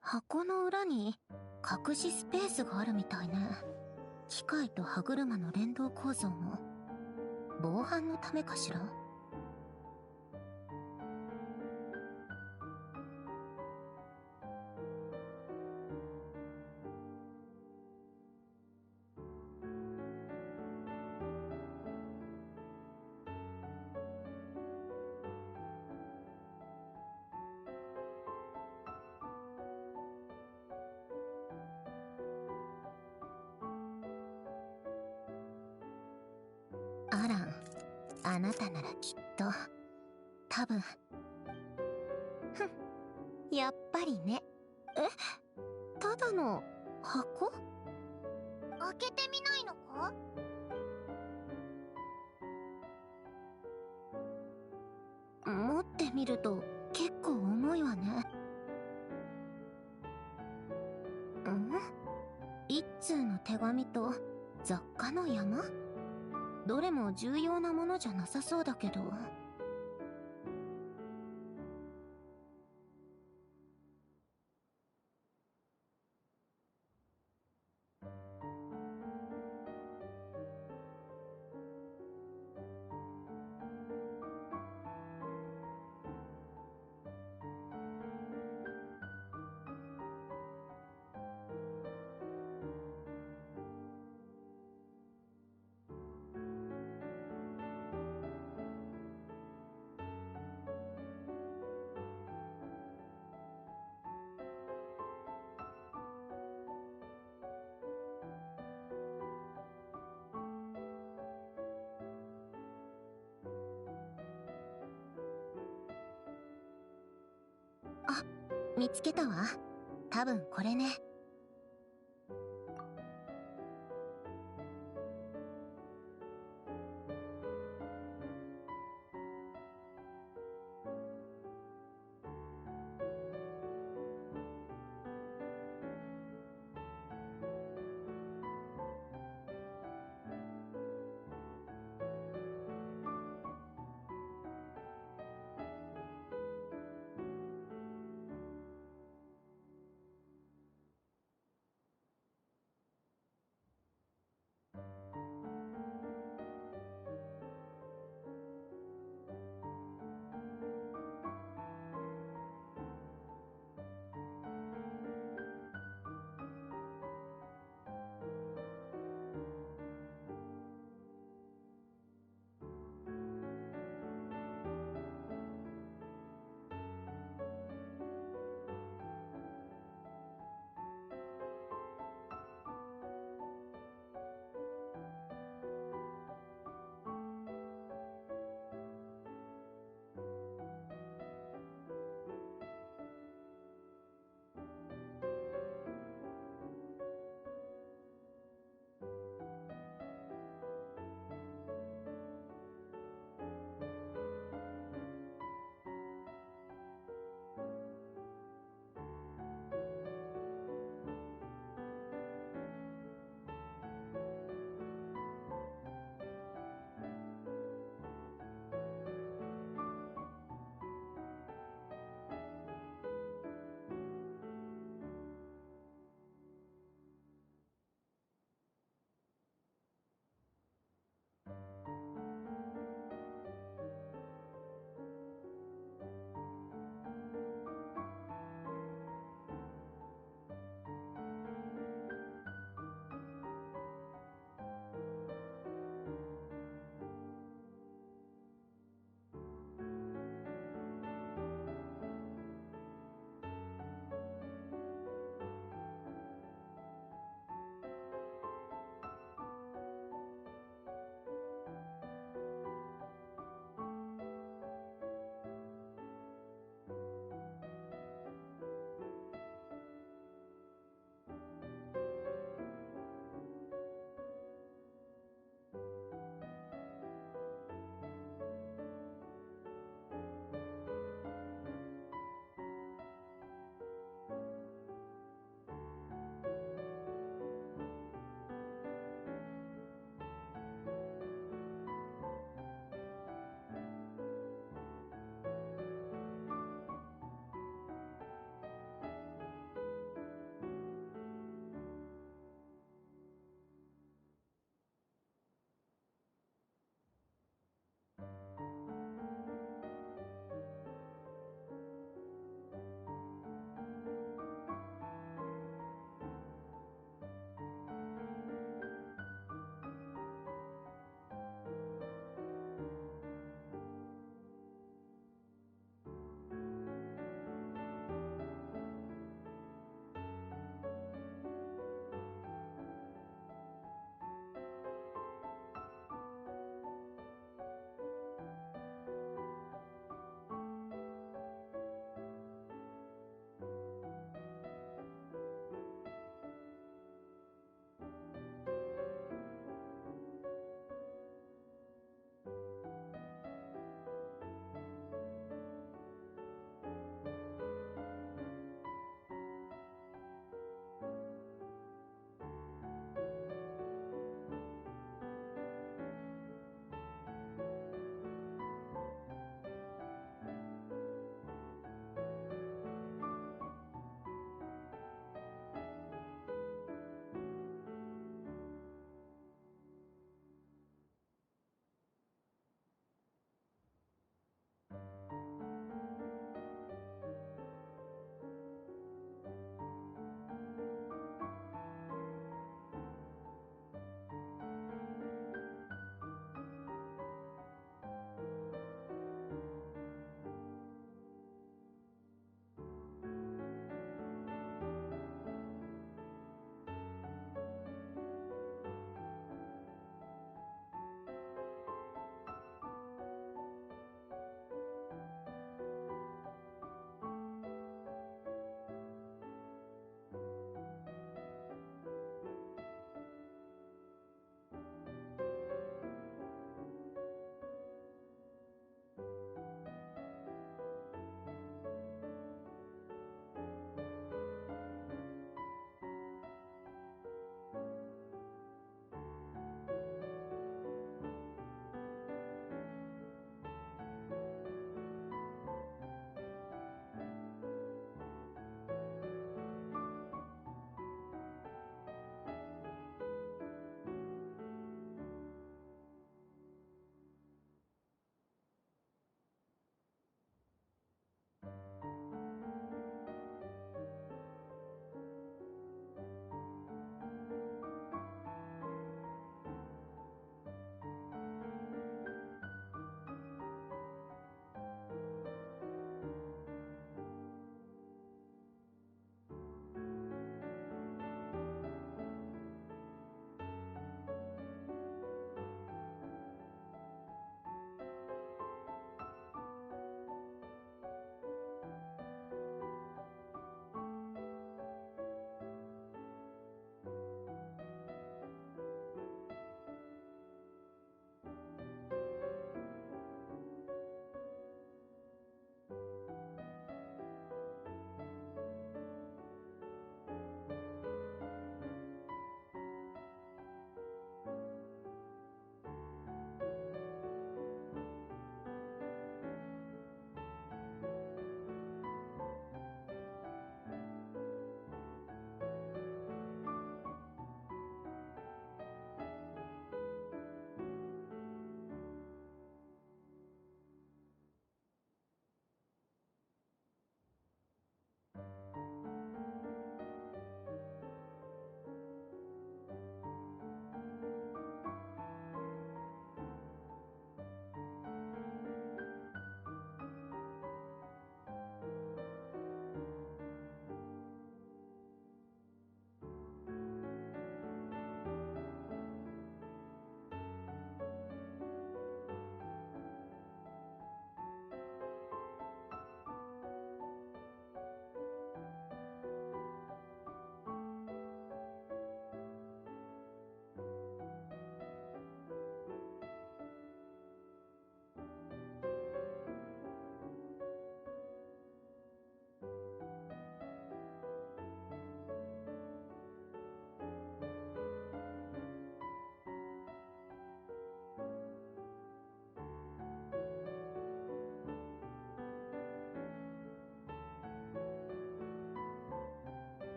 箱の裏に隠しスペースがあるみたいね。機械と歯車の連動構造も防犯のためかしら。アラン、あなたならきっと、多分。ふん、やっぱりね。ただの箱？開けてみないのか？持ってみると結構重いわね。一通の手紙と雑貨の山？どれも重要なものじゃなさそうだけど。あ、見つけたわ。多分これね。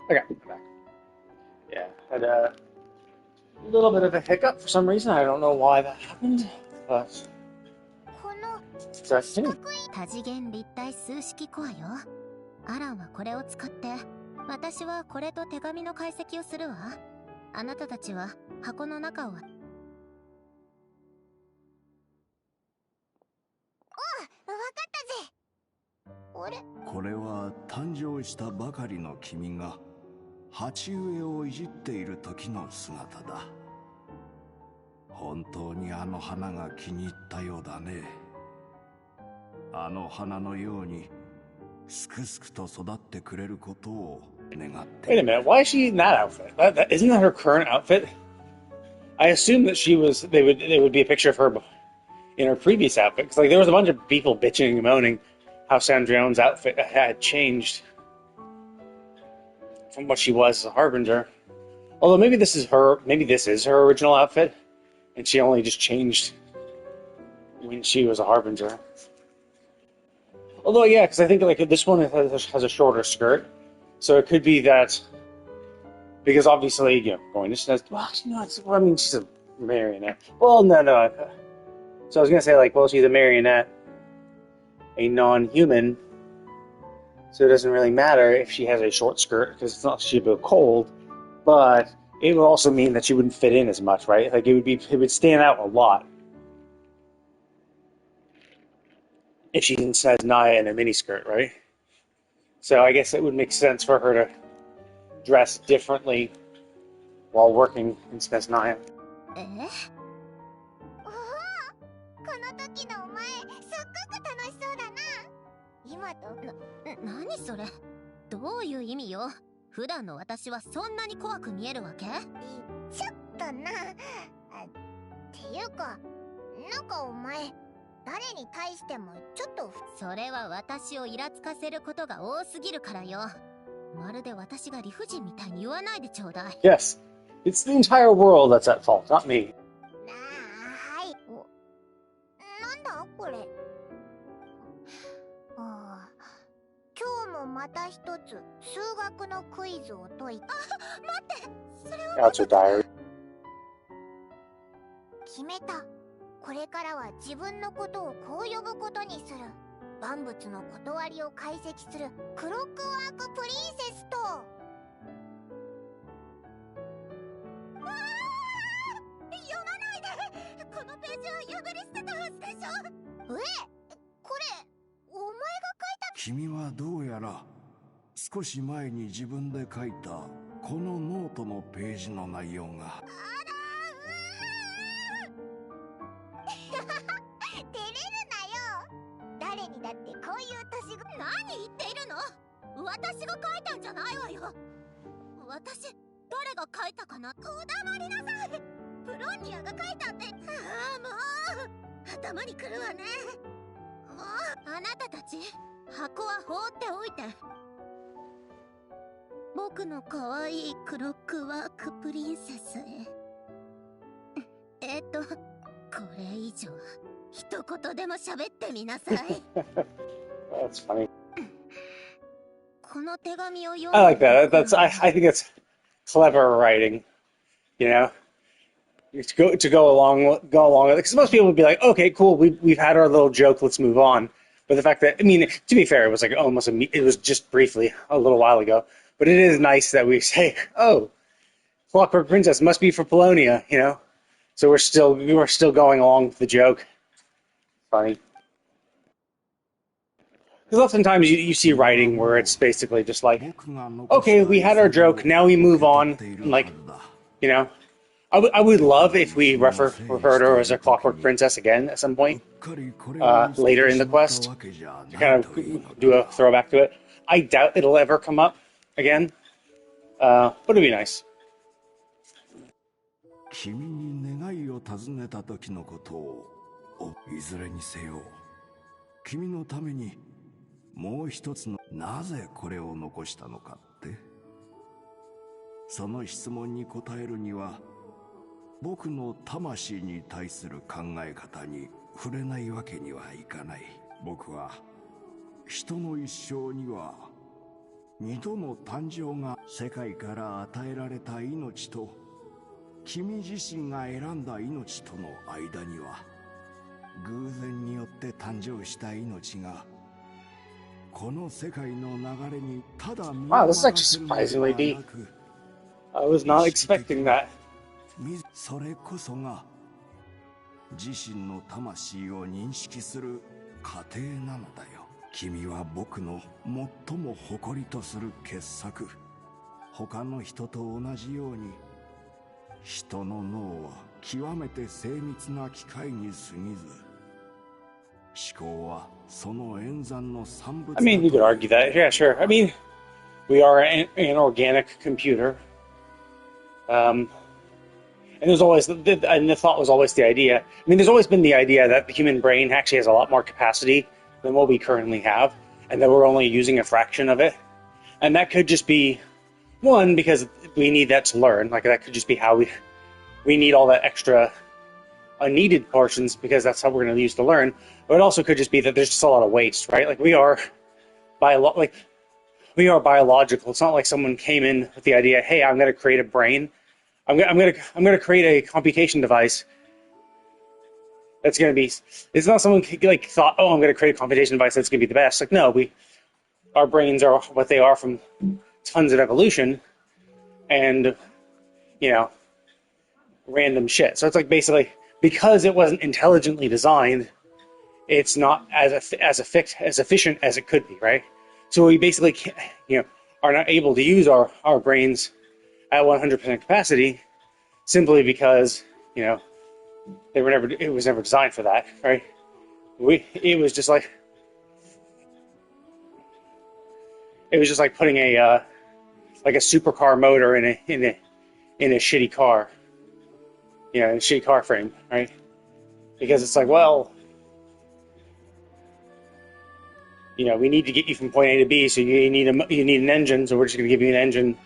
Okay, I'm back. Yeah, had a little bit of a hiccup for some reason. I don't know why that happened, but この so I continue. 多次元立体数式コアよ。アランはこれを使って、私はこれと手紙の解析をするわ。あなたたちは箱の中を。わかったぜ。あれ、これは誕生したばかりの君が鉢植えをいじっている時の姿だ。本当にあの花が気に入ったようだね。あの花のようにすくすくと育ってくれることを願ってい Wait a る。 minute, why is she in that outfit? Isn't that her current outfit? I assume that she was. They would be a picture of her in her previous outfit, because like there was a bunch of people bitching and moaning how Sandrone's outfit had changed from what she was as a harbinger. Although maybe this is her. Maybe this is her original outfit, and she only just changed when she was a harbinger. Although, yeah, because I think like this one has a shorter skirt, so it could be that because obviously, going to says, well, I mean, she's a marionette. Well, no. So I was gonna say like, well, she's a marionette, a non-human, so it doesn't really matter if she has a short skirt because it's not she'd be cold, but it would also mean that she wouldn't fit in as much, right? Like it would stand out a lot if she has Naya in a miniskirt, right? So I guess it would make sense for her to dress differently while working in Naya. おお、この時のお前、すっごく楽しそうだな。今と。何それ？どういう意味よ？普段の私はそんなに怖く見えるわけ？ちょっとな。っていうか、なんかお前、誰に対してもちょっと。それは私をイラつかせることが多すぎるからよ。まるで私が理不尽みたいに言わないでちょうだい。Yes, it's the entire world that's at fault, not me. はい。なんだこれ。今日もまた一つ数学のクイズを解いた。待って、それは。That's your diary. 決めた。これからは自分のことをこう呼ぶことにする。万物の断りを解析するクロックワークプリンセスと。読まないで。このページは破り捨てたはずでしょ。これお前が書いた。君はどうやら少し前に自分で書いたこのノートのページの内容が。だってこういう年が。何言っているの？私が書いたんじゃないわよ。私、誰が書いたかな？お黙りなさい。プロンニアが書いたって。ああ、もう頭にくるわね。もうあなたたち、箱は放っておいて。僕の可愛いクロックワークプリンセスへ。これ以上一言でも喋ってみなさい。That's funny. この手紙を読ん I like that. I think it's clever writing. You know, to go along with it. Because most people would be like, okay, cool, we've had our little joke, let's move on. But the fact that, I mean, to be fair, it was like it was just briefly a little while ago. But it is nice that we say, oh, Clockwork Princess must be for Polonia, you know. So we're still going along with the joke. Funny. Because oftentimes you see writing where it's basically just like, okay, we had our joke, now we move on. And like, you know, I would love if we refer to her as a Clockwork Princess again at some point later in the quest to kind of do a throwback to it. I doubt it'll ever come up again, but it'd be nice. 君に願いを尋ねた時のことをいずれにせよ君のためにもう一つのなぜこれを残したのかってその質問に答えるには僕の魂に対する考え方に触れないわけにはいかない僕は人の一生には二度の誕生が世界から与えられた命と君自身が選んだ命との間には偶然によって誕生した命がこの世界の流れにただ身を Wow, this is 任 actually せるのでは surprisingly な deep. く I was not expecting that. それこそが自身の魂を認識する過程なのだよ。君は僕の最も誇りとする傑作。他の人と同じように人の脳は極めて精密な機械に過ぎず思考はその演算の産物だ I mean, you could argue that. Yeah, sure. I mean, we are an organic computer. And there's always, and the thought was always the idea. I mean, there's always been the idea that the human brain actually has a lot more capacity than what we currently have, and that we're only using a fraction of it. And that could just be, one, because we need that to learn. Like, that could just be how we need all that extra unneeded portions because that's how we're going to use to learn. But it also could just be that there's just a lot of waste, right? Like, we are biological. It's not like someone came in with the idea, hey, I'm going to create a brain. I'm going to create a computation device that's going to be. It's not someone like thought, oh, I'm going to create a computation device that's going to be the best. Like, no, our brains are what they are from tons of evolution, and random shit. So it's like basically because it wasn't intelligently designed, it's not as efficient as it could be, right? So we basically can't, are not able to use our brains at 100% capacity simply because it was never designed for that, right? It was just like putting a supercar motor in a shitty car, in a shitty car frame, right? Because it's like, well, we need to get you from point A to B, so you need an engine, so we're just going to give you an engine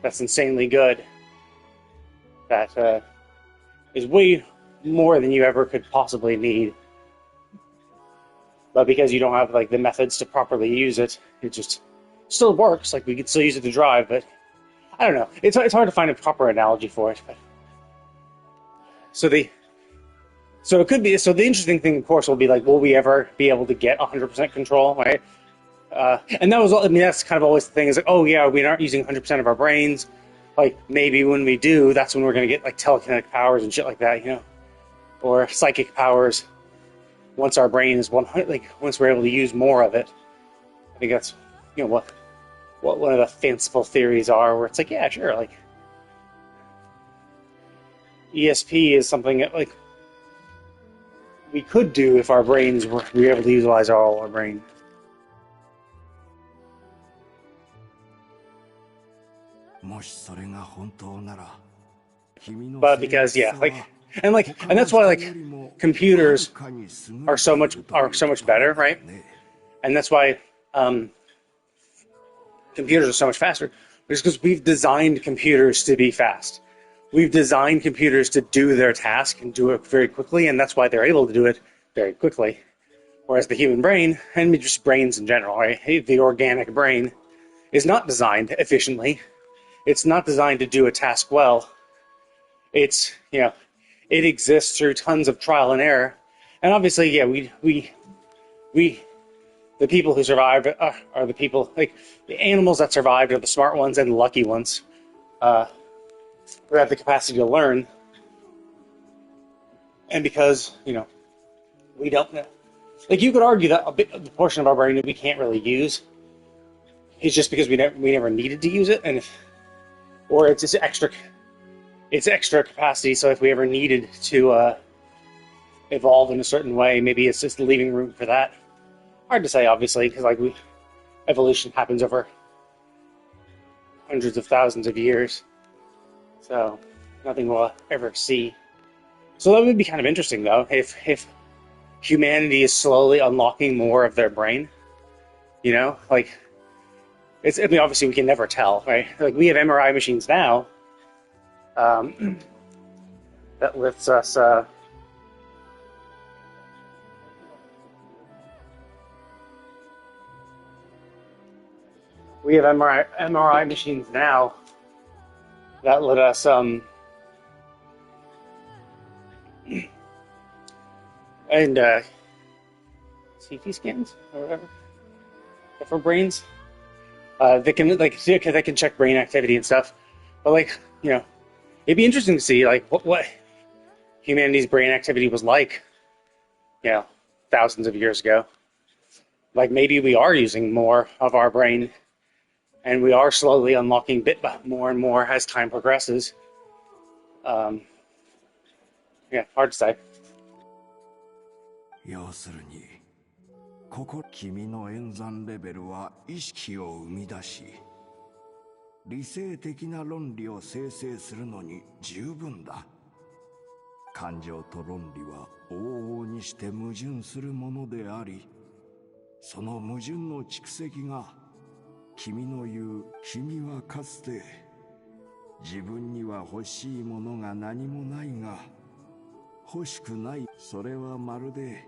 that's insanely good, that is way more than you ever could possibly need. But because you don't have like the methods to properly use it, it just still works. Like, we could still use it to drive, but I don't know. It's hard to find a proper analogy for it. But so it could be. So the interesting thing, of course, will be like, will we ever be able to get 100% control, right? And that was, I mean, that's kind of always the thing. Is like, oh yeah, we aren't using 100% of our brains. Like, maybe when we do, that's when we're going to get like telekinetic powers and shit like that, or psychic powers. Once our brain is 100, like once we're able to use more of it, I think that's what one of the fanciful theories are, where it's like, yeah, sure, like ESP is something that like we could do if our brains were able to utilize all our brain. But because and that's why like computers are so much better, right? And that's why computers are so much faster, is because we've designed computers to be fast. We've designed computers to do their task and do it very quickly, and that's why they're able to do it very quickly. Whereas the human brain, and just brains in general, right? The organic brain is not designed efficiently. It's not designed to do a task well. It's, it exists through tons of trial and error. And obviously, yeah, we the people who survived are the people, like, the animals that survived are the smart ones and the lucky ones who have the capacity to learn. And because, we don't know. Like, you could argue that the portion of our brain that we can't really use is just because we never needed to use it, or it's just extra capacity, so if we ever needed to evolve in a certain way, maybe it's just leaving room for that. Hard to say, obviously, because evolution happens over hundreds of thousands of years, so nothing we'll ever see. So that would be kind of interesting, though, if humanity is slowly unlocking more of their brain. I mean, obviously we can never tell, right? Like, we have MRI machines now that lets us We have MRI machines now that let us and CT scans or whatever for brains. They can check brain activity and stuff. But like, it'd be interesting to see like what humanity's brain activity was like, thousands of years ago. Like maybe we are using more of our brain, and we are slowly unlocking bit by more and more as time progresses. Hard to say. 要するに、君の演算レベルは意識を生み出し、理性的な論理を生成するのに十分だ。感情と論理は往々にして矛盾するものであり、その矛盾の蓄積が君の言う君はかつて自分には欲しいものが何もないが欲しくない、それはまるで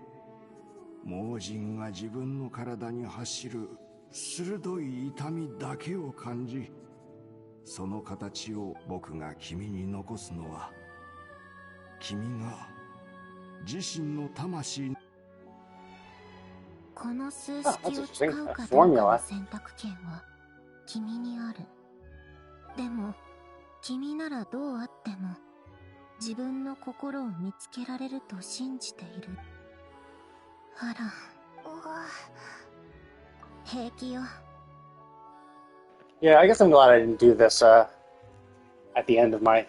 盲人が自分の体に走る鋭い痛みだけを感じ、その形を僕が君に残すのは、君が自身の魂。この数式を使うかどうかの選択権は君にある。でも君ならどうあっても自分の心を見つけられると信じている。アラン、平気よ。Yeah, I guess I'm glad I didn't do this at the end of my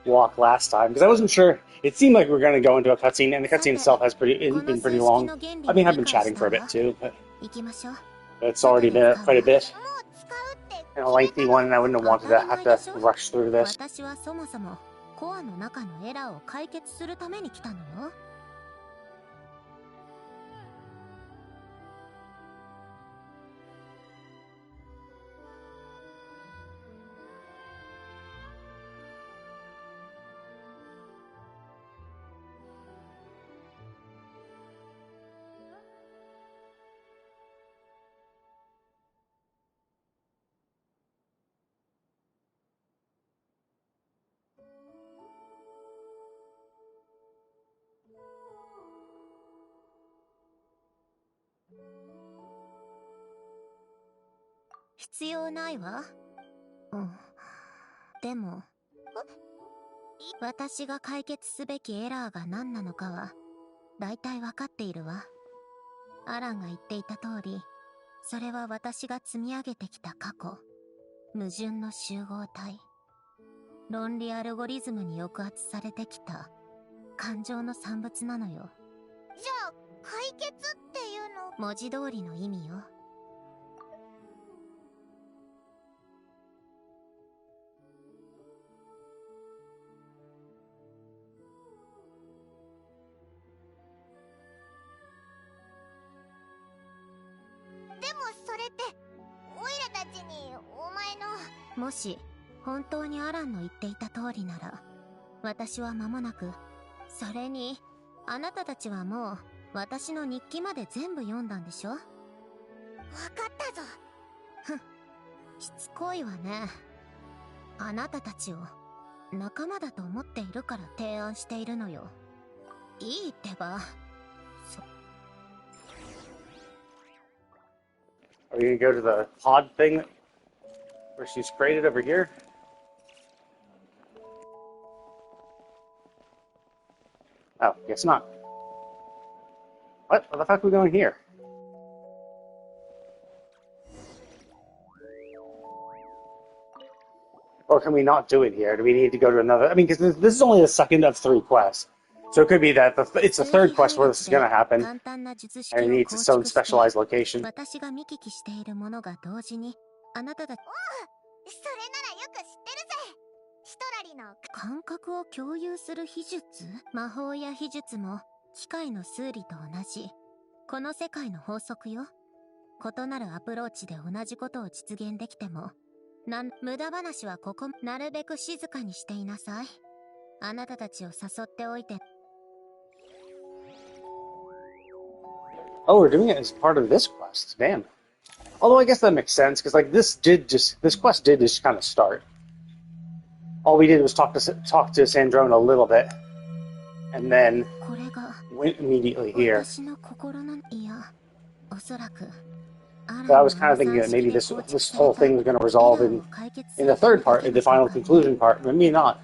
walk last time, because I wasn't sure. It seemed like we were going to go into a cutscene, and the cutscene itself has been pretty long. I mean, I've been chatting for a bit too, but it's already been quite a bit. And a lengthy one, and I wouldn't have wanted to have to rush through this. 私はそもそもコアの中のエラーを解決するために来たのよ。必要ないわ。でも私が解決すべきエラーが何なのかは大体わかっているわ。アランが言っていた通り、それは私が積み上げてきた過去、矛盾の集合体、論理アルゴリズムに抑圧されてきた感情の産物なのよ。じゃあ解決っていうの、文字通りの意味よ。でもそれってオイラたちにお前の、もし本当にアランの言っていた通りなら、私は間もなく、それにあなたたちはもう私の日記まで全部読んだんでしょ。わかったぞ。ふん、しつこいわね。あなたたちを仲間だと思っているから提案しているのよ。いいってば。Are you gonna go to the pod thing where she's created over here? Oh, guess not. What? Where the fuck are we going here? Or can we not do it here? Do we need to go to another? I mean, because this is only the second of 3 quests. So it could be that it's the third quest where this is going to happen. And it needs its own specialized location. 私が見聞きしているものが同時に、あなたたち、それならよく知ってるぜ。ヒトラリの感覚を共有する秘術？魔法や秘術も機械の数理と同じ。この世界の法則よ。異なるアプローチで同じことを実現できても、無駄話はここ、なるべく静かにしていなさい。あなたたちを誘っておいて。Oh, we're doing it as part of this quest. Damn. Although I guess that makes sense, because like this quest did just kind of start. All we did was talk to Sandrone a little bit, and then went immediately here. But I was kind of thinking that maybe this whole thing was going to resolve in the third part, in the final conclusion part. But maybe not.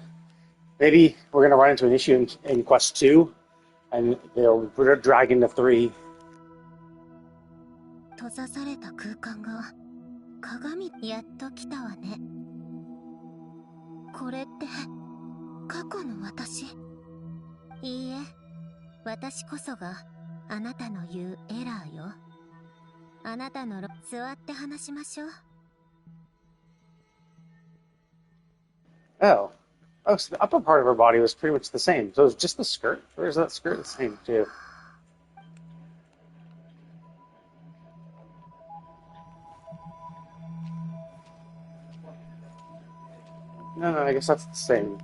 Maybe we're going to run into an issue in Quest 2, and they'll drag into 3. 閉ざされた空間が鏡やっと来たわね。これって過去の私？いいえ、私こそがあなたの言うエラーよ。あなたの座って話しましょう。Oh. Oh, so the upper part of her body was pretty much the same. So it was just the skirt? Or is that skirt the same too? No, I guess that's the same.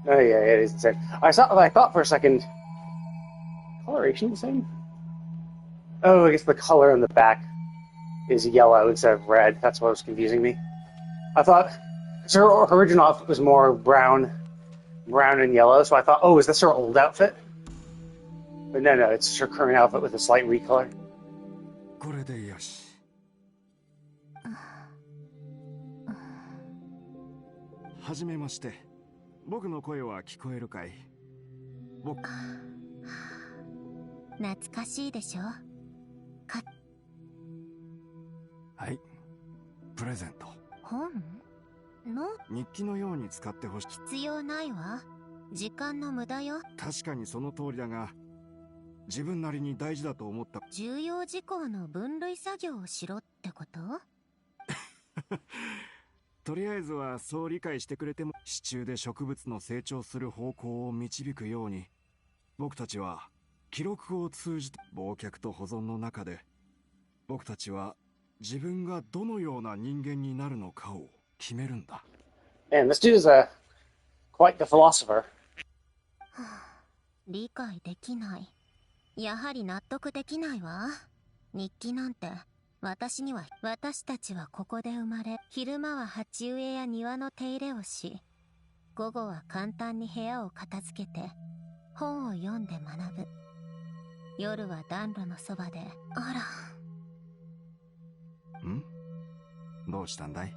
Oh yeah, it is the same. I thought for a second, coloration the same? Oh, I guess the color on the back is yellow instead of red. That's what was confusing me. I thought, because her original outfit was more brown and yellow, so I thought, oh, is this her old outfit? But no, it's her current outfit with a slight recolor. これでよし。はじめまして。僕の声は聞こえるかい？僕。懐かしいでしょ？はい。プレゼント。本？の？日記のように使ってほしい。必要ないわ。時間の無駄よ。確かにその通りだが、自分なりに大事だと思った。重要事項の分類作業をしろってこと？とりあえずはそう理解してくれても、支柱で植物の成長する方向を導くように、僕たちは記録を通じて忘却と保存の中で、僕たちは自分がどのような人間になるのかを決めるんだ。Man, this dude is quite the philosopher. 理解できない。やはり納得できないわ。日記なんて。私たちはここで生まれ、昼間は鉢植えや庭の手入れをし、午後は簡単に部屋を片付けて、本を読んで学ぶ。夜は暖炉のそばで、あら。ん？どうしたんだい？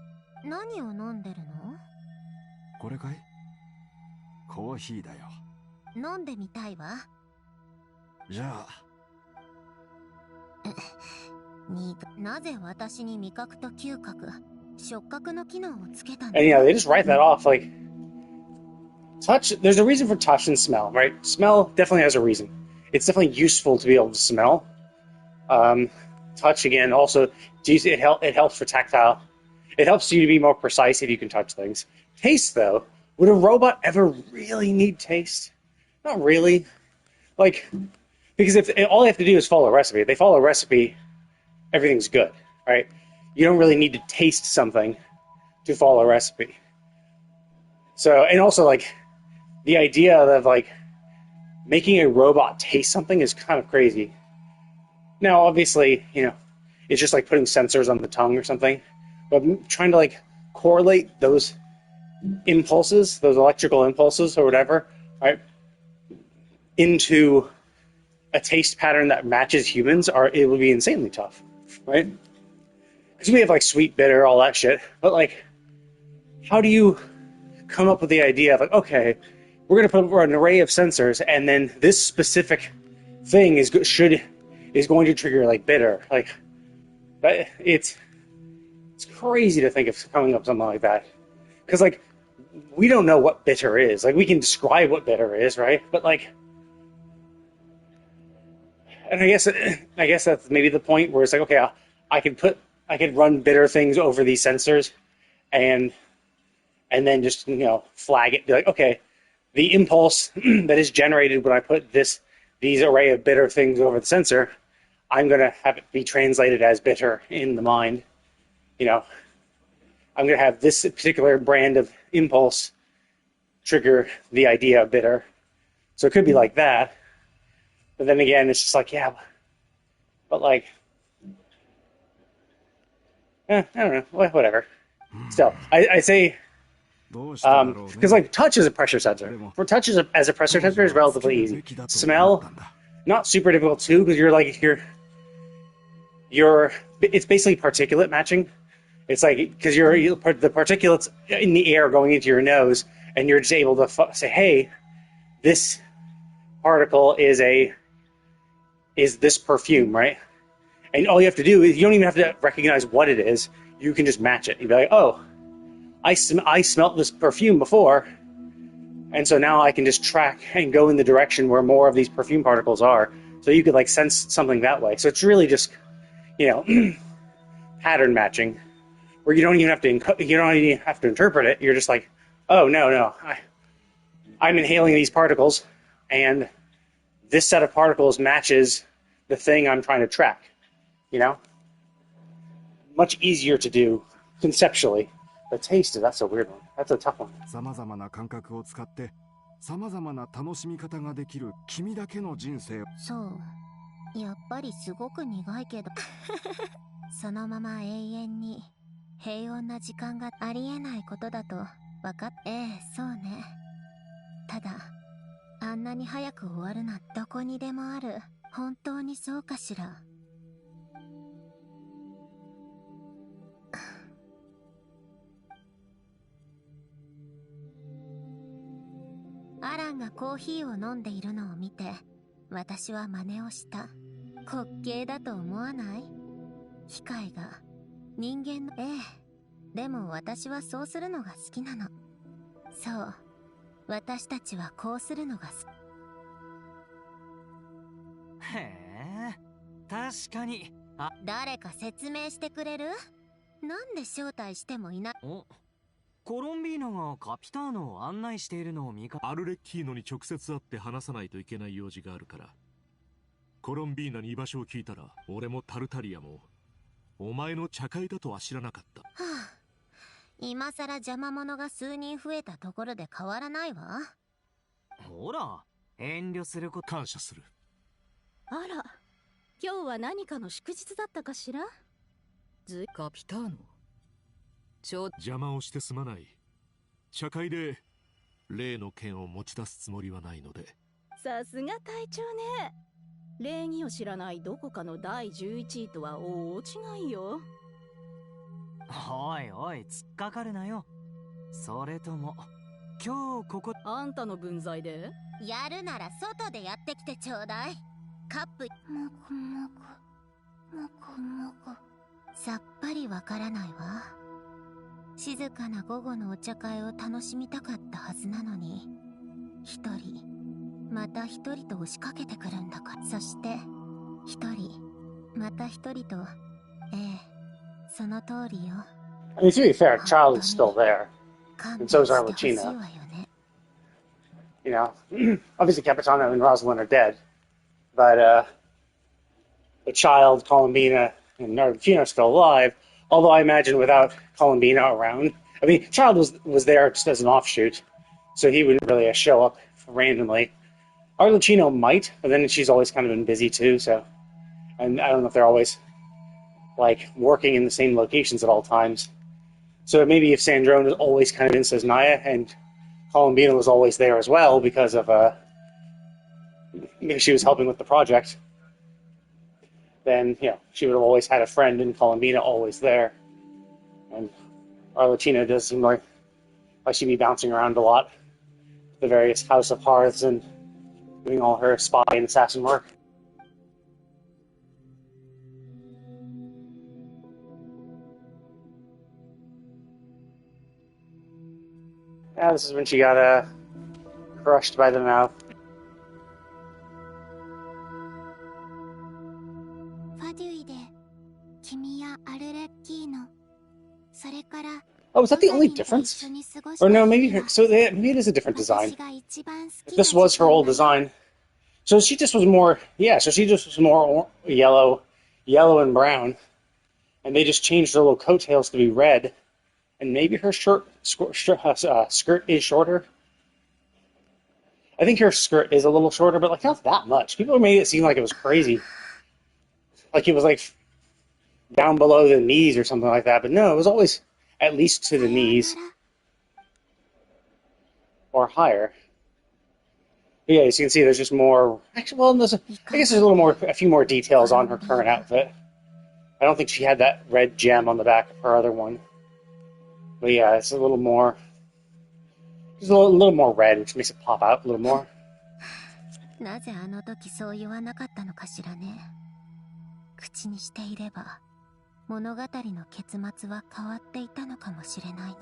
何を飲んでるの？これかい？コーヒーだよ。飲んでみたいわ。じゃあ。なぜ私に味覚と嗅覚、触覚の機能をつけたの？ And yeah, they just write that off like touch. There's a reason for touch and smell, right? Smell definitely has a reason. It's definitely useful to be able to smell. Touch again also it helps for tactile. It helps you to be more precise if you can touch things. Taste though, would a robot ever really need taste? Not really. Like, because if all they have to do is follow a recipe, if they follow a recipe, everything's good, right? You don't really need to taste something to follow a recipe. So, and also like the idea of like making a robot taste something is kind of crazy. Now, obviously, you know, it's just like putting sensors on the tongue or something, but trying to like correlate those impulses, those electrical impulses or whatever, right, into a taste pattern that matches humans, it would be insanely tough, right? Because we have like sweet, bitter, all that shit, but like, how do you come up with the idea of like, okay, we're gonna put an array of sensors, and then this specific thing is going to trigger like bitter, like it's crazy to think of coming up with something like that, because like we don't know what bitter is. Like we can describe what bitter is, right? But like. And I guess that's maybe the point where it's like, okay, I could run bitter things over these sensors, and then just, you know, flag it, be like, okay, the impulse that is generated when I put these array of bitter things over the sensor, I'm gonna have it be translated as bitter in the mind. You know, I'm gonna have this particular brand of impulse trigger the idea of bitter. So it could be like that. But then again, it's just like, yeah, but like, I don't know. Whatever. Still, I say, どうしてだろうね。 because like touch is a pressure sensor. For touch as a pressure sensor is relatively easy. Smell, not super difficult too, because it's basically particulate matching. It's like, because the particulates in the air going into your nose, and you're just able to say, hey, this particle is this perfume, right? And all you have to do is, you don't even have to recognize what it is. You can just match it. You'd be like, oh, I smelt this perfume before, and so now I can just track and go in the direction where more of these perfume particles are. So you could like sense something that way. So it's really just, pattern matching, where you don't even have to interpret it. You're just like, oh no, I'm inhaling these particles, and this set of particles matches the thing I'm trying to track. Much easier to do conceptually. But taste, that's a weird one. That's a tough one. さまざまな感覚を使ってさまざまな楽しみ方ができる君だけの人生。そう。やっぱりすごく苦いけど。そのまま永遠に平穏な時間がありえないことだと分かっ。そうね。ただ、あんなに早く終わるなんてどこにでもある。本当にそうかしら。アランがコーヒーを飲んでいるのを見て、私は真似をした。滑稽だと思わない？機械が人間の。でも私はそうするのが好きなの。そう。私たちはこうするのが好き。へえ、確かに。誰か説明してくれる？なんで招待してもいない？コロンビーナがカピターノを案内しているのを見かけ。アルレッキーノに直接会って話さないといけない用事があるから。コロンビーナに居場所を聞いたら、俺もタルタリアもお前の茶会だとは知らなかった。はあ、今さら邪魔者が数人増えたところで変わらないわ。ほら、遠慮すること。感謝する。あら、今日は何かの祝日だったかしら？カピターノ。邪魔をしてすまない。茶会で例の件を持ち出すつもりはないので。さすが隊長ね。礼儀を知らないどこかの第11位とは大違いよ。おいおい、突っかかるなよ。それとも今日ここ。あんたの分際で？やるなら外でやってきてちょうだい。カップ。もくもくもくもく。さっぱりわからないわ。静かな午後のお茶会を楽しみたかったはずなのに、一人また一人と押しかけてくるんだから。そして一人また一人と。その通りよ。I mean, to be fair, Child is still there, and so is Arlecchino. Obviously Capitano and Rosalind are dead, but the Child, Colombina, and Arlecchino are still alive. Although I imagine without Colombina around, I mean, Child was there just as an offshoot, so he wouldn't really show up randomly. Arlecchino might, but then she's always kind of been busy too, so, and I don't know if they're always like working in the same locations at all times. So maybe if Sandrone was always kind of in Cesnaya and Colombina was always there as well because of maybe she was helping with the project, then she would have always had a friend in Colombina always there. And Arlecchino does seem like she'd be bouncing around a lot, the various House of Hearths and doing all her spy and assassin work. Yeah, this is when she got crushed by the mouth. Oh, is that the only difference? Or no, maybe maybe it is a different design. This was her old design. So she just was more, yellow and brown. And they just changed her little coattails to be red. And maybe her skirt is shorter. I think her skirt is a little shorter, but not that much. People made it seem like it was crazy. Like it was down below the knees or something like that. But no, it was always at least to the knees or higher. But yeah, as you can see, there's just more. Actually, well, I guess there's a few more details on her current outfit. I don't think she had that red gem on the back of her other one. But yeah, it's a little more. Just a little more red, which makes it pop out a little more. なぜあの時そう言わなかったのかしらね。口にしていれば物語の結末は変わっていたのかもしれないの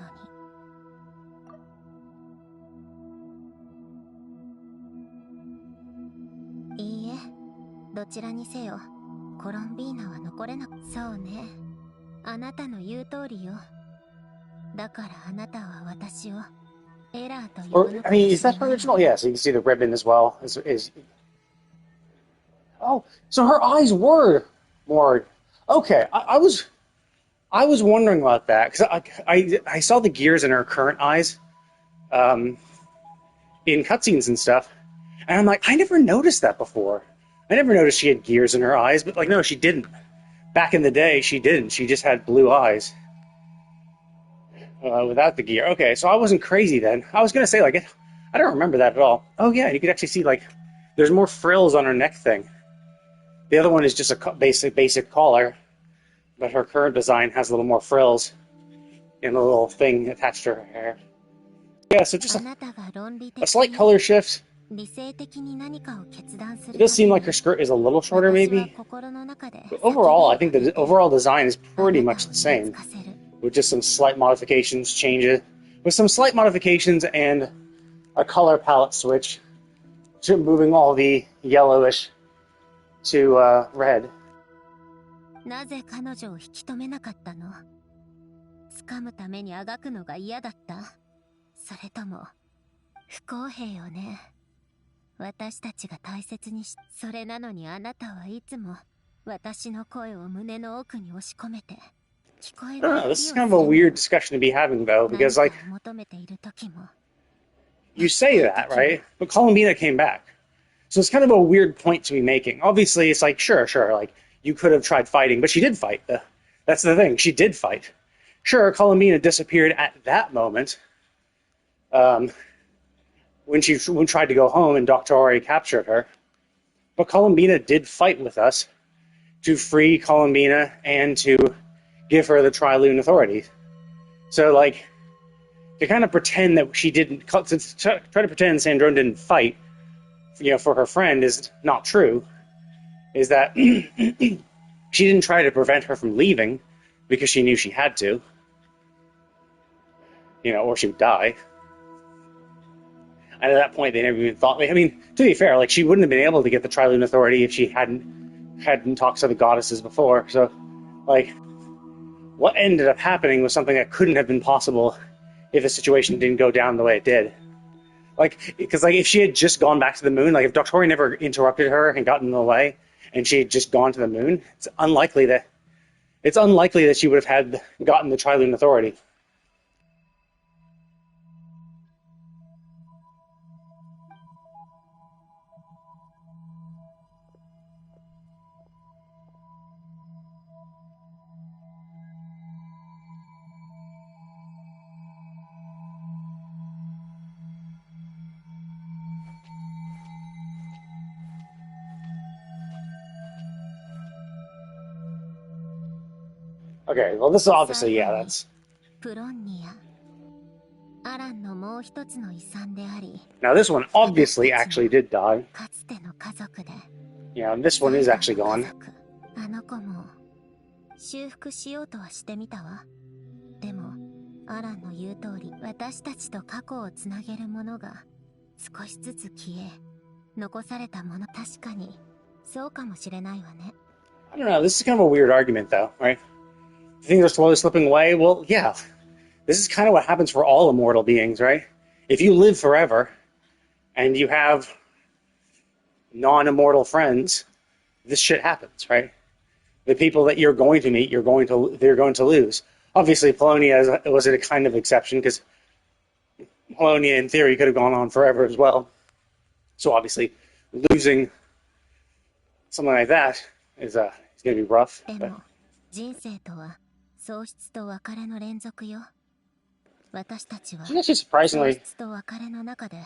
に。いいえ、どちらにせよコロンビーナは残れなく。そうね、あなたの言う通りよ。だからあなたは私をエラーと呼ぶ Or, のか I も mean, しれ is ない that her original? Yeah, so you can see the ribbon as well. Oh, so her eyes were more. Okay, I was wondering about that because I saw the gears in her current eyes, in cutscenes and stuff, and I'm like, I never noticed that before. I never noticed she had gears in her eyes, but like, no, she didn't. Back in the day, she didn't. She just had blue eyes. Without the gear. Okay, so I wasn't crazy then. I was going to say, like, I don't remember that at all. Oh, yeah, you could actually see, like, there's more frills on her neck thing. The other one is just a basic collar, but her current design has a little more frills and a little thing attached to her hair. Yeah, so just a slight color shift. It does seem like her skirt is a little shorter, maybe. But overall, I think the overall design is pretty much the same, with just some slight modifications, with some slight modifications and a color palette switch, moving all the yellowish to red. なぜ彼女を引き止めなかったの？掴むためにあがくのが嫌だった？それとも不公平よね。私たちが大切にし、それなのにあなたはいつも私の声を胸の奥に押し込めて。I don't know, this is kind of a weird discussion to be having, though, because, like, you say that, right? But Columbina came back. So it's kind of a weird point to be making. Obviously, it's like, sure, like, you could have tried fighting, but she did fight. That's the thing, she did fight. Sure, Columbina disappeared at that moment, when she tried to go home and Dr. Ori captured her. But Columbina did fight with us to free Columbina and to give her the Tri-Lune authority. So, like, to kind of pretend that she didn't, try to pretend Sandrone didn't fight, for her friend is not true. Is that she didn't try to prevent her from leaving because she knew she had to, or she would die. And at that point, they never even thought. I mean, to be fair, like, she wouldn't have been able to get the Tri-Lune authority if she hadn't talked to the goddesses before. So, like, what ended up happening was something that couldn't have been possible if the situation didn't go down the way it did. Like, because, like, if she had just gone back to the moon, like, if Dr. Ori never interrupted her and gotten in the way, and she had just gone to the moon, it's unlikely that she would have gotten the Tri-Lune authority. Okay, well, this is obviously, yeah, that's... Now, this one obviously actually did die. Yeah, and this one is actually gone. 修復しようとはしてみたわ。でも、アランの言う通り、私たちと過去をつなげるものが少しずつ消え、残されたもの、確かにそうかもしれないわね。I don't know, this is kind of a weird argument, though, right? Things are slowly slipping away. Well, yeah, this is kind of what happens for all immortal beings, right? If you live forever and you have non-immortal friends, this shit happens, right? The people that you're going to meet, they're going to lose. Obviously, Polonia was a kind of exception because Polonia, in theory, could have gone on forever as well. So obviously, losing something like that is going to be rough. But. 人生とは喪失と別れの連続よ。私たちは She's actually 喪 surprisingly. 失と別れの中で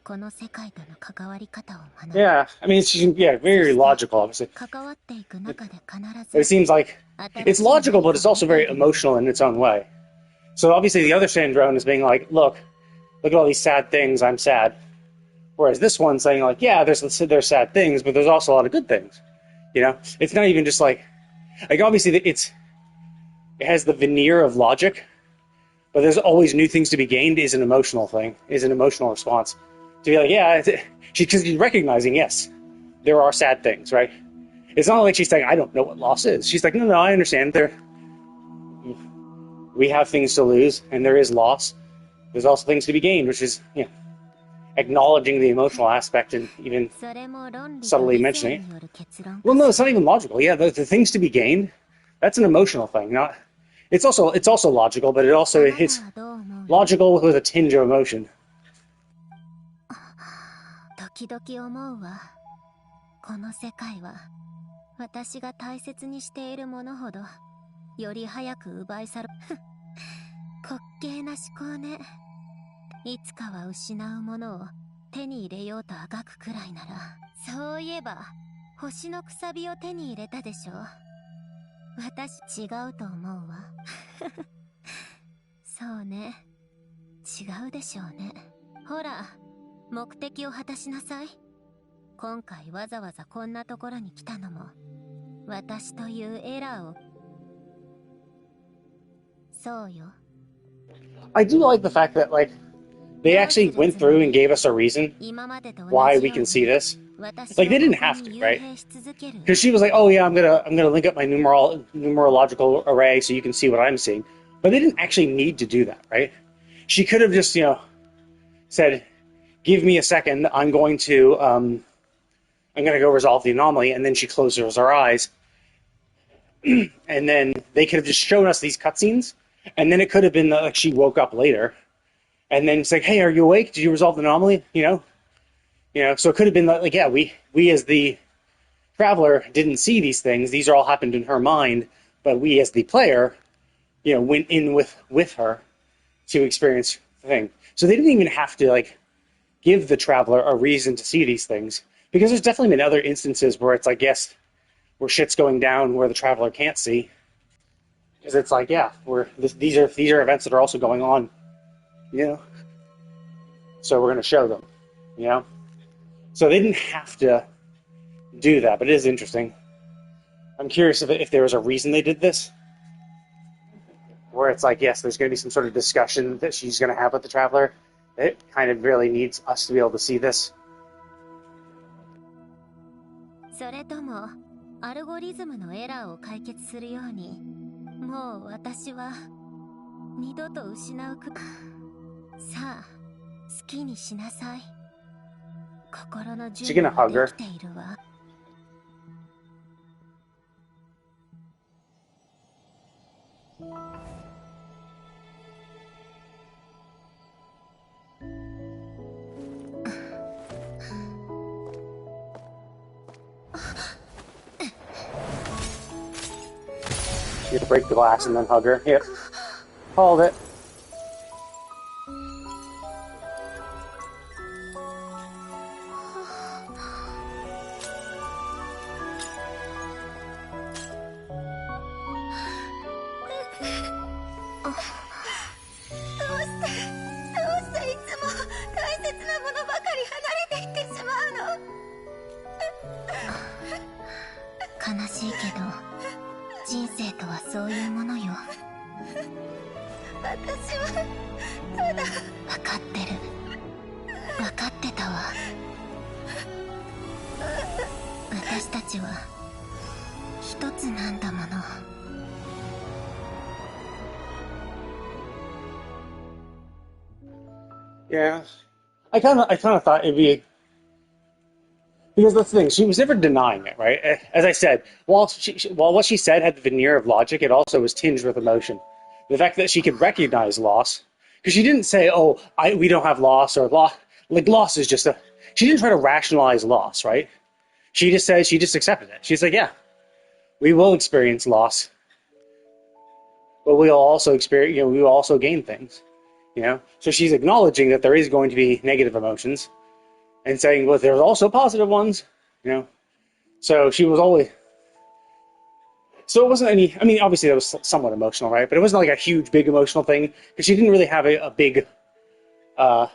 この世界との関わり方を学ぶ。 Yeah, I mean, she's very logical, obviously. 関わっていく中で必 But it ず seems like it's logical, but it's also very emotional in its own way. So obviously, the other Sandrone is being like, "Look at all these sad things. I'm sad." Whereas this one's saying like, "Yeah, there's sad things, but there's also a lot of good things." You know, it's not even just like obviously it has the veneer of logic, but there's always new things to be gained. Is an emotional thing, is an emotional response to be like, yeah, because she's recognizing, yes, there are sad things, right? It's not like she's saying, I don't know what loss is. She's like, no, I understand. We have things to lose, and there is loss. There's also things to be gained, which is acknowledging the emotional aspect and even それも論理と subtly 理 mentioning 性 it. による結論 Well, no, it's not even logical. Yeah, the things to be gained, that's an emotional thing. Not. It's also logical, but it also あなた it's はどう思う？ logical with a tinge of emotion. 時々思うわ。この世界は私が大切にしているものほどより早く奪い去る滑稽な思考ね。いつかは失うものを手に入れようとあがくくらいなら、そういえば星のくさびを手に入れたでしょ。私違うと思うわそうね、違うでしょうね。ほら、目的を果たしなさい。今回わざわざこんなところに来たのも私というエラーを。そうよ。 I do like the fact that they actually went through and gave us a reason 今までと同じ why よう we に can see this. 私 Like, they を didn't ここ have に to, 幽 right? 閉し続ける。 Because she was like, "Oh yeah, I'm gonna link up my numerological array so you can see what I'm seeing," but they didn't actually need to do that, right? She could have just said, "Give me a second. I'm going to go resolve the anomaly," and then she closes her eyes, and then they could have just shown us these cutscenes, and then it could have been like she woke up later, and then it's like, "Hey, are you awake? Did you resolve the anomaly?" So it could have been like, yeah, we as the traveler didn't see these things. These are all happened in her mind, but we as the player, went in with her to experience the thing. So they didn't even have to give the traveler a reason to see these things, because there's definitely been other instances where it's like, yes, where shit's going down where the traveler can't see, because it's like, yeah, these are events that are also going on, So we're going to show them, So they didn't have to do that, but it is interesting. I'm curious if there was a reason they did this, where it's like, yes, there's going to be some sort of discussion that she's going to have with the traveler. It kind of really needs us to be able to see this. それともアルゴリズムのエラーを解決するように、もう私は二度と失うさあ、好きにしなさい。心の準備はできているわ。You have to break the glass and then hug her. Yep. Called it. Yeah, I kind of thought it'd be, because that's the thing. She was never denying it, right? As I said, while what she said had the veneer of logic, it also was tinged with emotion. The fact that she could recognize loss, because she didn't say, "Oh, we don't have loss," or loss. Like, loss is just a. She didn't try to rationalize loss, right? She just accepted it. She's like, "Yeah, we will experience loss, but we'll also experience, we will also gain things, So she's acknowledging that there is going to be negative emotions, and saying, well, there's also positive ones, So she was always. So it wasn't any. I mean, obviously that was somewhat emotional, right? But it wasn't like a huge, big emotional thing because she didn't really have a big tug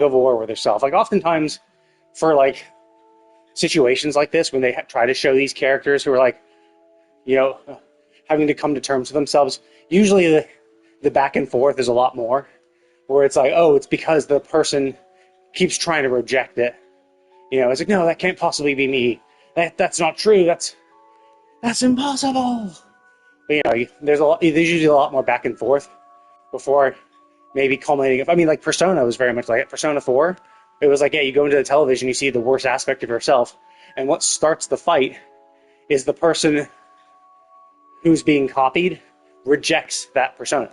of war with herself. Like oftentimes, for like situations like this, when they try to show these characters who are like, having to come to terms with themselves, usually the back and forth is a lot more, where it's like, oh, it's because the person keeps trying to reject it. It's like, no, that can't possibly be me. That's not true. That's impossible. But there's usually a lot more back and forth before maybe culminating. I mean, like Persona was very much like it. Persona 4, it was like, yeah, you go into the television, you see the worst aspect of yourself, and what starts the fight is the person who's being copied rejects that persona.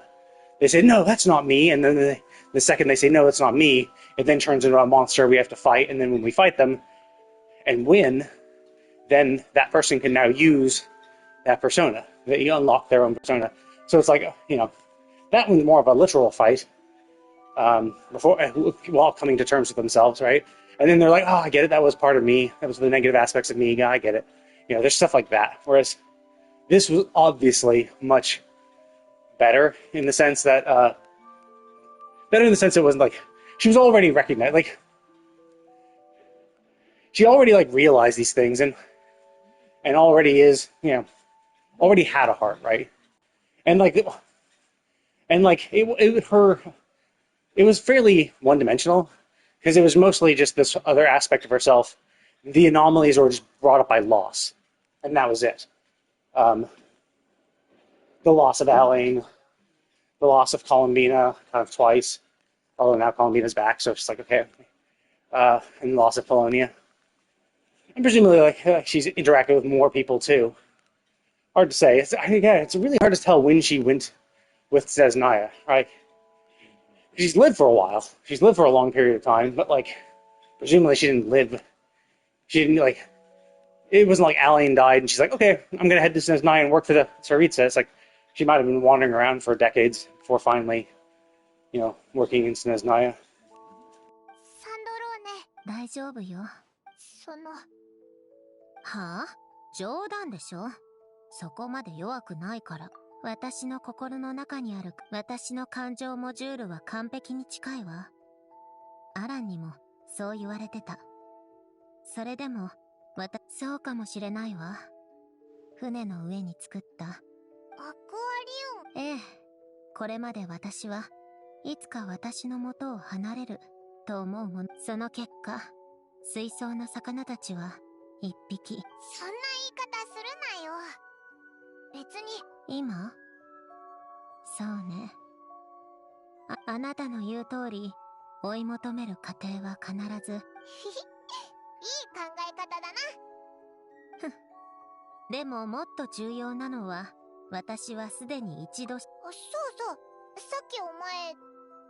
They say, no, that's not me, and then the second they say, no, that's not me, it then turns into a monster we have to fight, and then when we fight them and win, then that person can now use that persona. You unlock their own persona. So it's like, that one's more of a literal fight, while coming to terms with themselves, right? And then they're like, oh, I get it, that was part of me, that was the negative aspects of me, yeah, I get it. There's stuff like that. Whereas this was obviously much better in the sense that, it wasn't like, she was already recognized, like, she already, like, realized these things and already is, already had a heart, right? And, like, it was fairly one-dimensional, because it was mostly just this other aspect of herself. The anomalies were just brought up by loss, and that was it. The loss of Aline, the loss of Columbina, kind of twice, although now Columbina's back, so it's just like, okay. And the loss of Polonia. And presumably, like she's interacted with more people, too. Hard to say. It's really hard to tell when she went with Cesnaya, right? She's lived for a while. She's lived for a long period of time, but, like, presumably she didn't, like, it wasn't like Aline died and she's like, okay, I'm going to head to Cesnaya and work for the Tsaritsa. It's like, she might have been wandering around for decades before finally, working in Cesnaya. 大丈夫よ。はあ？冗談でしょ？そこまで弱くないから。私の心の中にある私の感情モジュールは完璧に近いわ。アランにもそう言われてた。それでも、そうかもしれないわ。船の上に作った。アクアリウム？ええ。これまで私はいつか私の元を離れると思うもの。その結果、水槽の魚たちは一匹。そんな言い方するなよ。別に。今？そうね。あなたの言う通り、追い求める過程は必ず。いい考え方だな。ふん。でももっと重要なのは、私はすでに一度。そうそう。さっきお前、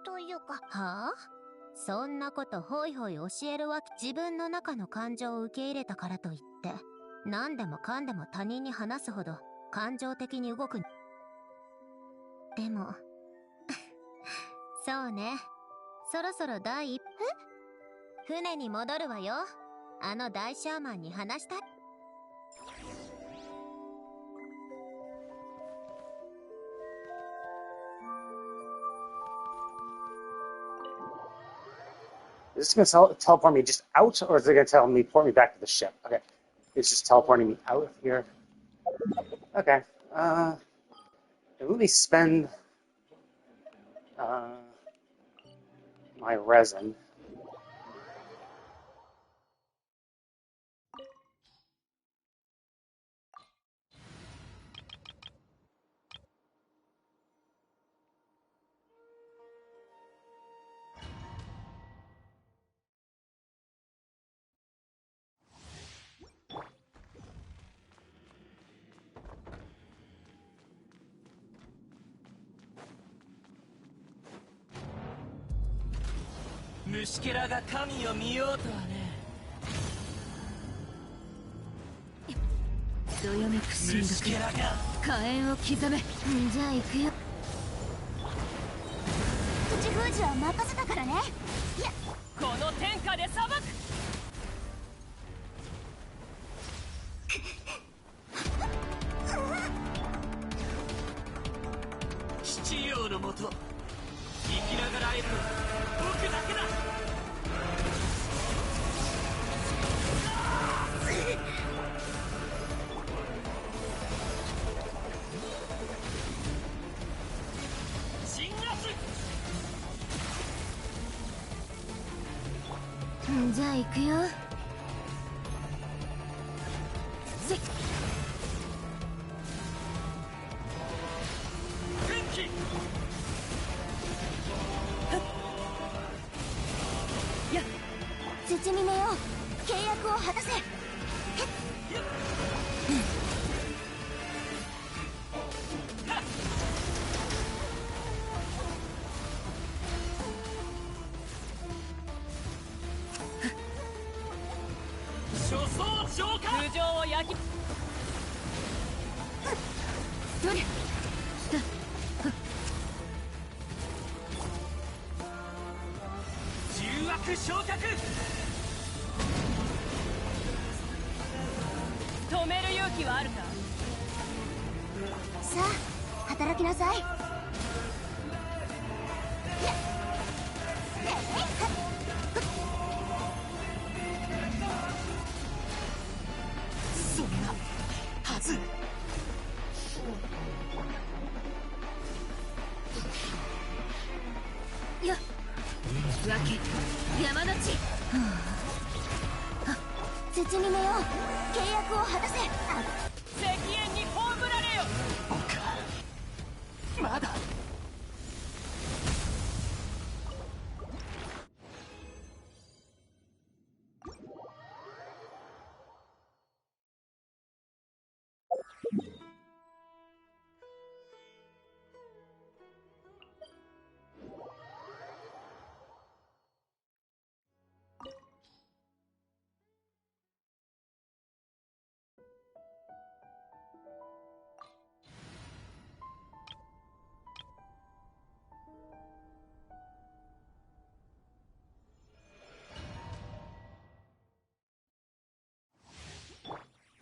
というか。はあ？そんなことホイホイ教えるわけ。自分の中の感情を受け入れたからといって、何でもかんでも他人に話すほど感情的に動く。でも、そうね。そろそろ第一歩。船に戻るわよ。あの大シャーマンに話したい。Is this going to teleport me just out, or is it going to teleport me back to the ship? Okay. It's just teleporting me out here. Okay. Let me spend my resin. Mushkelaが神を見ようとはね。どよめく神学。虫けらが火炎を刻め。じゃあ行くよ。口封じは任せたからね。いや、この天下で裁く。七葉のもと生きながら会えるのは僕だけだ。鎮圧。じゃあ行くよ。奮起。土見めよ、契約を果たせ。諸相浄化。頭上を焼き。どれ。重悪昇格。止める勇気はあるか。さあ、働きなさい。そんなはず。よっ。浮気山の地。土見めよ、契約を果たせ。石煙に葬られよ。僕はまだ。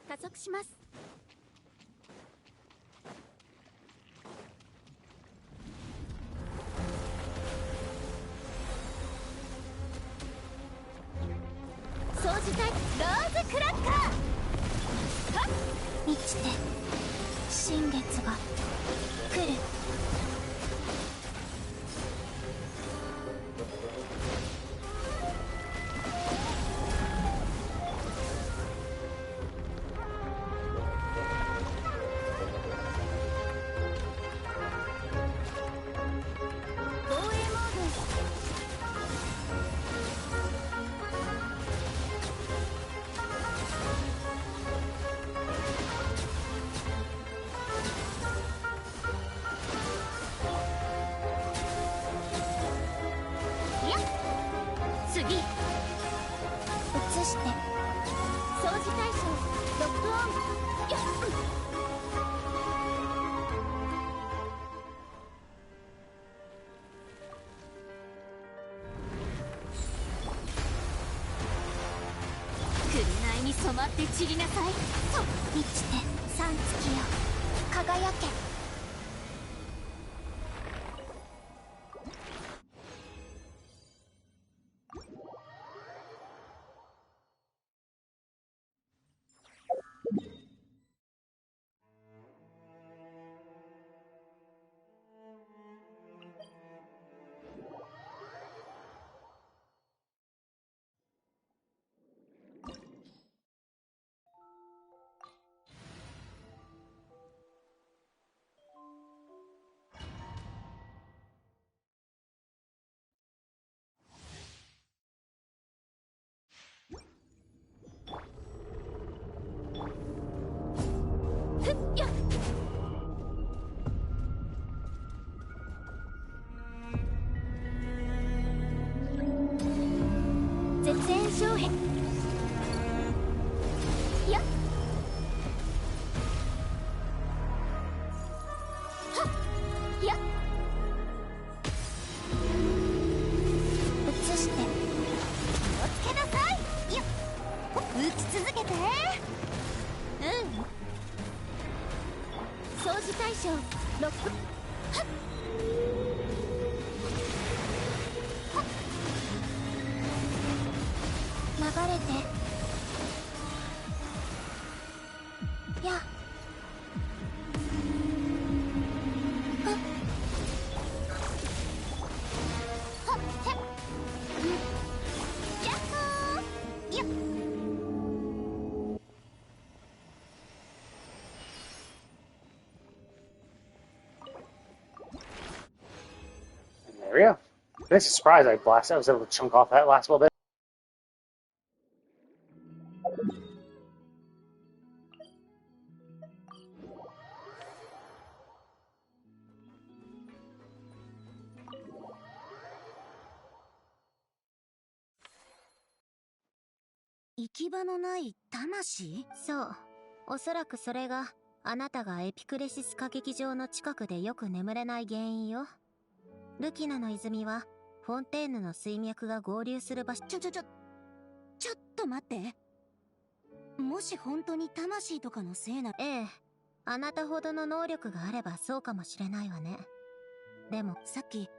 加速します。掃除隊ローズクラッカー。はっ、満ちて新月が来る。防衛モード。いや、次移して掃除対象ロックオン。よっ。紅に染まって散りなさい。そう、満ちて三月よ、輝け。ションロック流れてやThere we go. Nice surprise I blasted. I was able to chunk off that last little bit. 行き場のない魂？そう。おそらくそれがあなたがエピクレシス歌劇場の近くでよく眠れない原因よ。ルキナの泉はフォンテーヌの水脈が合流する場所。ちょっと待って。もし本当に魂とかのせいな。ええ。あなたほどの能力があればそうかもしれないわね。でもさっき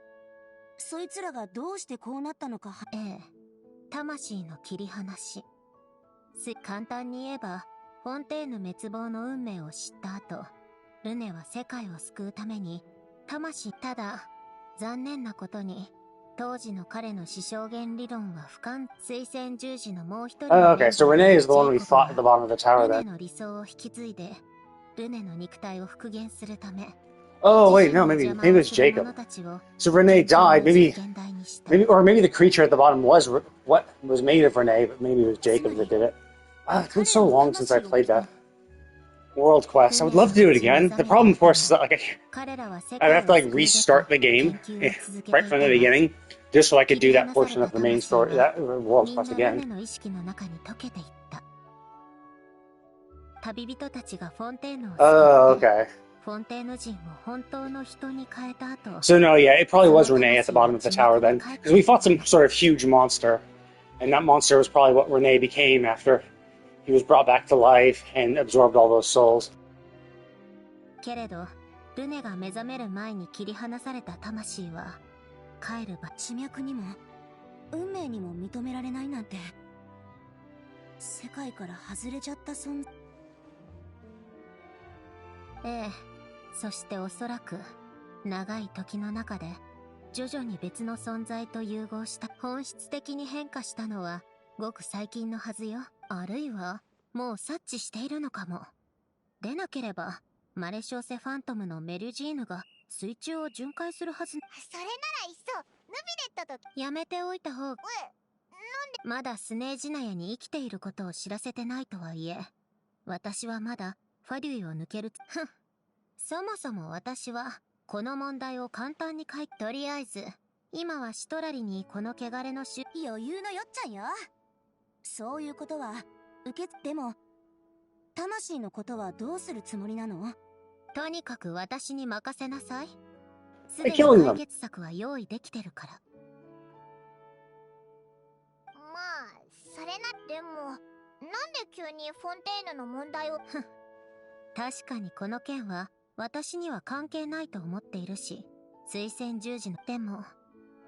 そいつらがどうしてこうなったのか。ええ。魂の切り離し。簡単に言えばフォンテーヌ滅亡の運命を知った後、ルネは世界を救うために魂。ただ残念なことに当時の彼の死証言理論は不完。水仙十字のもう一人の Okay, so Renee is the one we fought at the bottom of the tower ルネ then. の理想を引き継いでルネの肉体を復元するため。 Oh wait, no, maybe it was Jacob. So Renee died. Maybe the creature at the bottom was what was made of Renee, but maybe it was Jacob that did it. It's been so long since I played that World Quest. I would love to do it again. The problem, of course, is that I'd have to restart the game right from the beginning, just so I could do that portion of the main story, that World Quest again. 旅人たちがフォンテーヌを Oh, okay. フォンテーヌ人を本当の人に変えた後。 So no, yeah, it probably was Renee at the bottom of the tower then, because we fought some sort of huge monster, and that monster was probably what Renee became after he was brought back to life and absorbed all those souls. けれど、ルネが目覚める前に切り離された魂は帰る場。地脈にも運命にも認められないなんて、世界から外れちゃった存在。ええ、そしておそらく長い時の中で徐々に別の存在と融合した。本質的に変化したのはごく最近のはずよ。あるいはもう察知しているのかも。でなければマレショーセ・ファントムのメルジーヌが水中を巡回するはず。それならいっそヌビレットと。やめておいた方が。まだスネージナヤに生きていることを知らせてないとはいえ、私はまだファデュイを抜ける。ふん。そもそも私はこの問題を簡単にとりあえず今はシトラリにこの汚れの余裕のよっちゃんよ。そういうことはでも魂のことはどうするつもりなの？とにかく私に任せなさい。すでに解決策は用意できてるから。まあそれな。でもなんで急にフォンテーヌの問題を。確かにこの件は私には関係ないと思っているし、水仙十字の。でも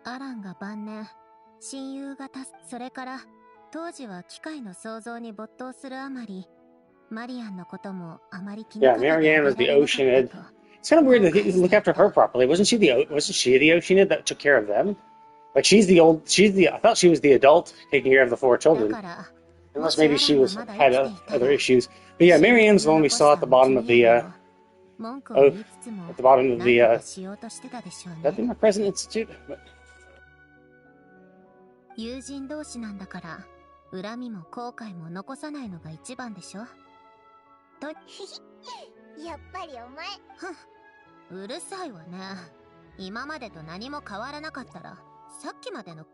アランが晩年親友がそれから当時は機械の創造に没頭するあまり、マリアンのこともあまり気にかけてあげられなかったと。 Yeah, Marianne was the Oceanid. It's kind of weird that he didn't look after her properly. Wasn't she the Oceanid that took care of them? Like I thought she was the adult taking care of the four children. Unless maybe she had other issues. But yeah, Marianne's the one we saw at the bottom of the at the bottom of the that in the present institute. 友人同士なんだから恨みも後悔も残さないのが一番でしょ。とやっぱりお前。うるさいわね。今までと何も変わらなかったらさっきまでの。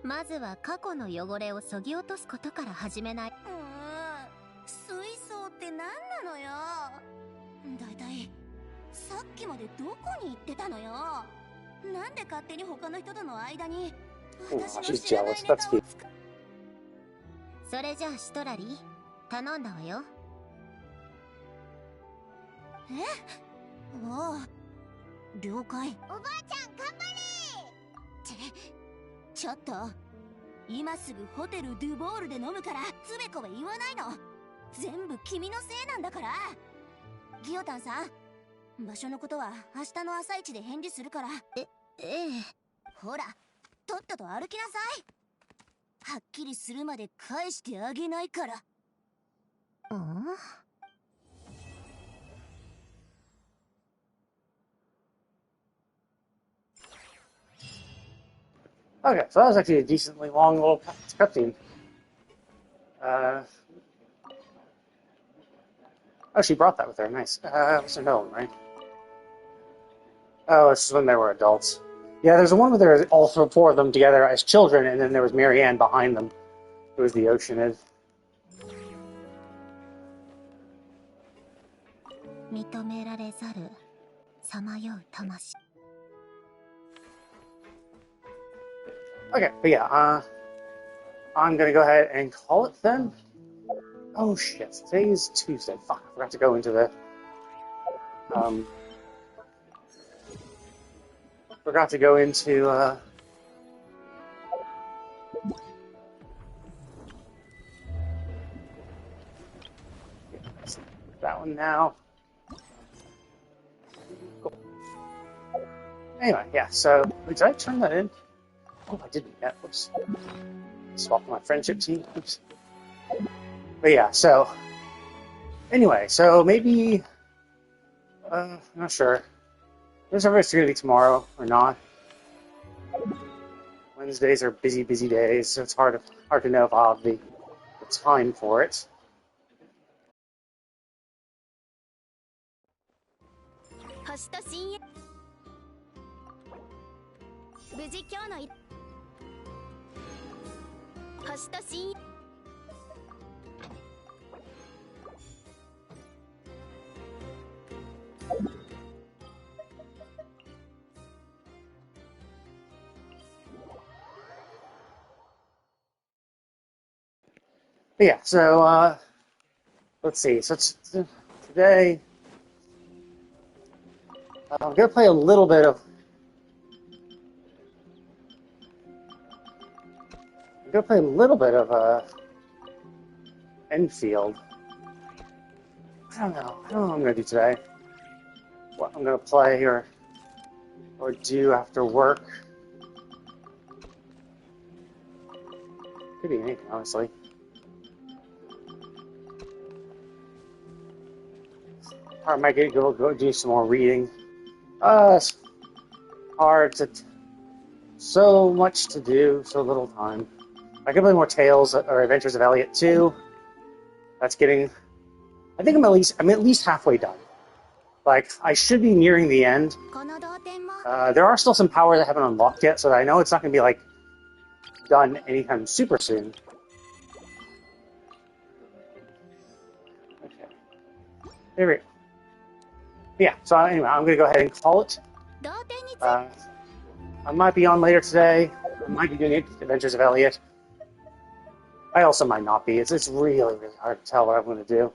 まずは過去の汚れを削ぎ落とすことから始めない。水槽って何なのよ。だいたいさっきまでどこに行ってたのよ。なんで勝手に他の人との間に私の知らないネタを作る。それじゃあシトラリ頼んだわよ。ああ、了解。おばあちゃん頑張れ。ちょっと、今すぐホテルドゥボールで飲むからつべこべ言わないの。全部君のせいなんだから。ギオタンさん、場所のことは明日の朝一で返事するから。ええ。ほら、とっとと歩きなさい。はっきりするまで返してあげないから。Okay, so that was actually a decently long little cutscene. Oh, she brought that with her. Nice. What's her name, right? Oh, this is when they were adults. Yeah, there's the one where there was all four of them together as children, and then there was Marianne behind them, who was the Oceanid. 認められざるさまよう魂。 Okay, but yeah, I'm gonna go ahead and call it then. Oh shit, today's Tuesday. Fuck, I forgot to go into the, forgot to go into, that one now. Cool. Anyway, yeah, so, did I turn that in? Oh, I didn't yet. Whoops. Swap my friendship team. Oops. But yeah, so anyway, so maybe I'm not sure. There's if it's gonna be tomorrow or not. Wednesdays are busy days, so it's hard to know if I'll have the time for it. 星と深淵。無事今日の星と深淵。 But yeah, so let's see. So today I'm gonna play a little bit of. I'm gonna play a little bit of Enfield. I don't know what I'm gonna do today. What I'm gonna play or do after work. Could be anything, honestly. Or I might go do some more reading. It's hard to. So much to do, so little time. I could play more Tales or Adventures of Elliot 2. That's getting. I think I'm at least halfway done. Like, I should be nearing the end. There are still some powers I haven't unlocked yet, so I know it's not going to be, like, done anytime super soon. Okay. There we go. Yeah, so anyway, I'm going to go ahead and call it. I might be on later today. I might be doing Adventures of Elliot. I also might not be. It's really hard to tell what I'm going to do.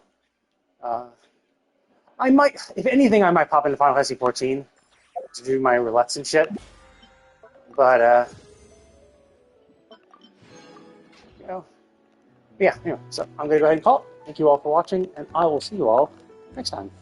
I might, if anything, I might pop into Final Fantasy 14 to do my roulettes and shit. But, you know, yeah, anyway, so I'm going to go ahead and call it. Thank you all for watching, and I will see you all next time.